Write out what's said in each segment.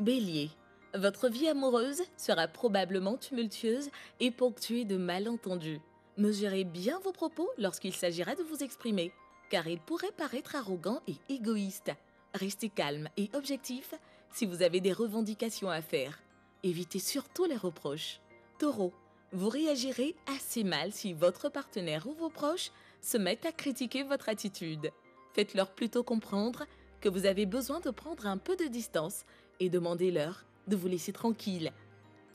Bélier, votre vie amoureuse sera probablement tumultueuse et ponctuée de malentendus. Mesurez bien vos propos lorsqu'il s'agira de vous exprimer, car ils pourraient paraître arrogants et égoïstes. Restez calme et objectif si vous avez des revendications à faire. Évitez surtout les reproches. Taureau, vous réagirez assez mal si votre partenaire ou vos proches se mettent à critiquer votre attitude. Faites-leur plutôt comprendre que vous avez besoin de prendre un peu de distance et demandez-leur de vous laisser tranquille.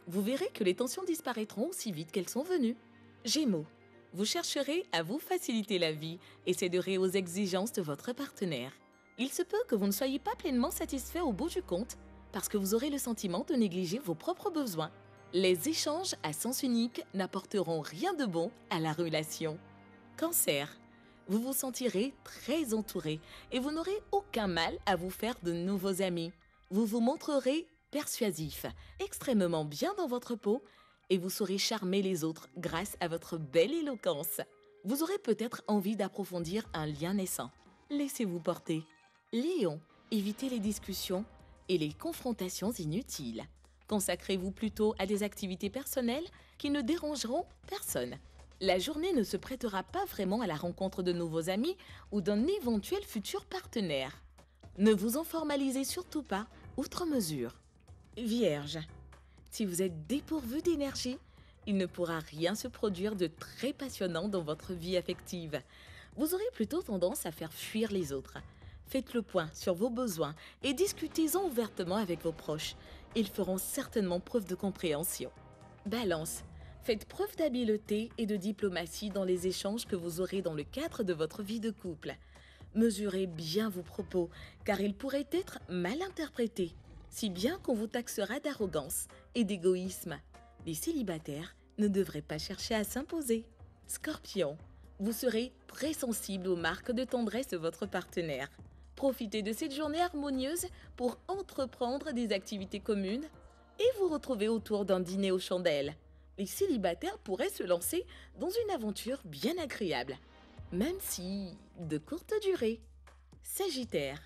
Vous verrez que les tensions disparaîtront aussi vite qu'elles sont venues. Gémeaux, vous chercherez à vous faciliter la vie et céderez aux exigences de votre partenaire. Il se peut que vous ne soyez pas pleinement satisfait au bout du compte parce que vous aurez le sentiment de négliger vos propres besoins. Les échanges à sens unique n'apporteront rien de bon à la relation. Cancer, vous vous sentirez très entouré et vous n'aurez aucun mal à vous faire de nouveaux amis. Vous vous montrerez persuasif, extrêmement bien dans votre peau et vous saurez charmer les autres grâce à votre belle éloquence. Vous aurez peut-être envie d'approfondir un lien naissant. Laissez-vous porter. Lion, évitez les discussions et les confrontations inutiles. Consacrez-vous plutôt à des activités personnelles qui ne dérangeront personne. La journée ne se prêtera pas vraiment à la rencontre de nouveaux amis ou d'un éventuel futur partenaire. Ne vous en formalisez surtout pas, outre mesure. Vierge, si vous êtes dépourvu d'énergie, il ne pourra rien se produire de très passionnant dans votre vie affective. Vous aurez plutôt tendance à faire fuir les autres. Faites le point sur vos besoins et discutez-en ouvertement avec vos proches. Ils feront certainement preuve de compréhension. Balance, faites preuve d'habileté et de diplomatie dans les échanges que vous aurez dans le cadre de votre vie de couple. Mesurez bien vos propos, car ils pourraient être mal interprétés, si bien qu'on vous taxera d'arrogance et d'égoïsme. Les célibataires ne devraient pas chercher à s'imposer. Scorpion, vous serez très sensible aux marques de tendresse de votre partenaire. Profitez de cette journée harmonieuse pour entreprendre des activités communes et vous retrouver autour d'un dîner aux chandelles. Les célibataires pourraient se lancer dans une aventure bien agréable, même si de courte durée. Sagittaire,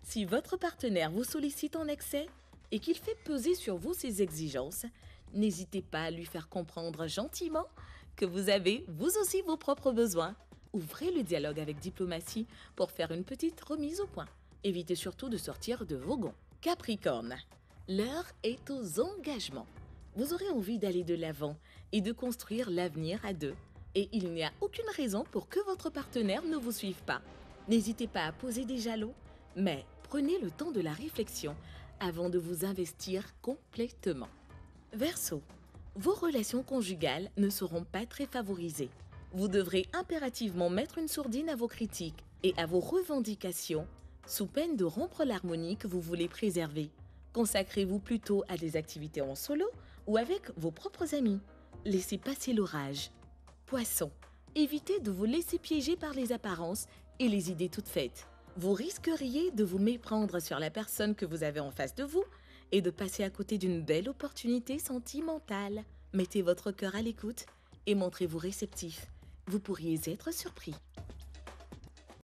si votre partenaire vous sollicite en excès et qu'il fait peser sur vous ses exigences, n'hésitez pas à lui faire comprendre gentiment que vous avez vous aussi vos propres besoins. Ouvrez le dialogue avec diplomatie pour faire une petite remise au point. Évitez surtout de sortir de vos gonds. Capricorne, l'heure est aux engagements. Vous aurez envie d'aller de l'avant et de construire l'avenir à deux. Et il n'y a aucune raison pour que votre partenaire ne vous suive pas. N'hésitez pas à poser des jalons, mais prenez le temps de la réflexion avant de vous investir complètement. Verseau, vos relations conjugales ne seront pas très favorisées. Vous devrez impérativement mettre une sourdine à vos critiques et à vos revendications, sous peine de rompre l'harmonie que vous voulez préserver. Consacrez-vous plutôt à des activités en solo ou avec vos propres amis. Laissez passer l'orage. Poisson, évitez de vous laisser piéger par les apparences et les idées toutes faites. Vous risqueriez de vous méprendre sur la personne que vous avez en face de vous et de passer à côté d'une belle opportunité sentimentale. Mettez votre cœur à l'écoute et montrez-vous réceptif. Vous pourriez être surpris.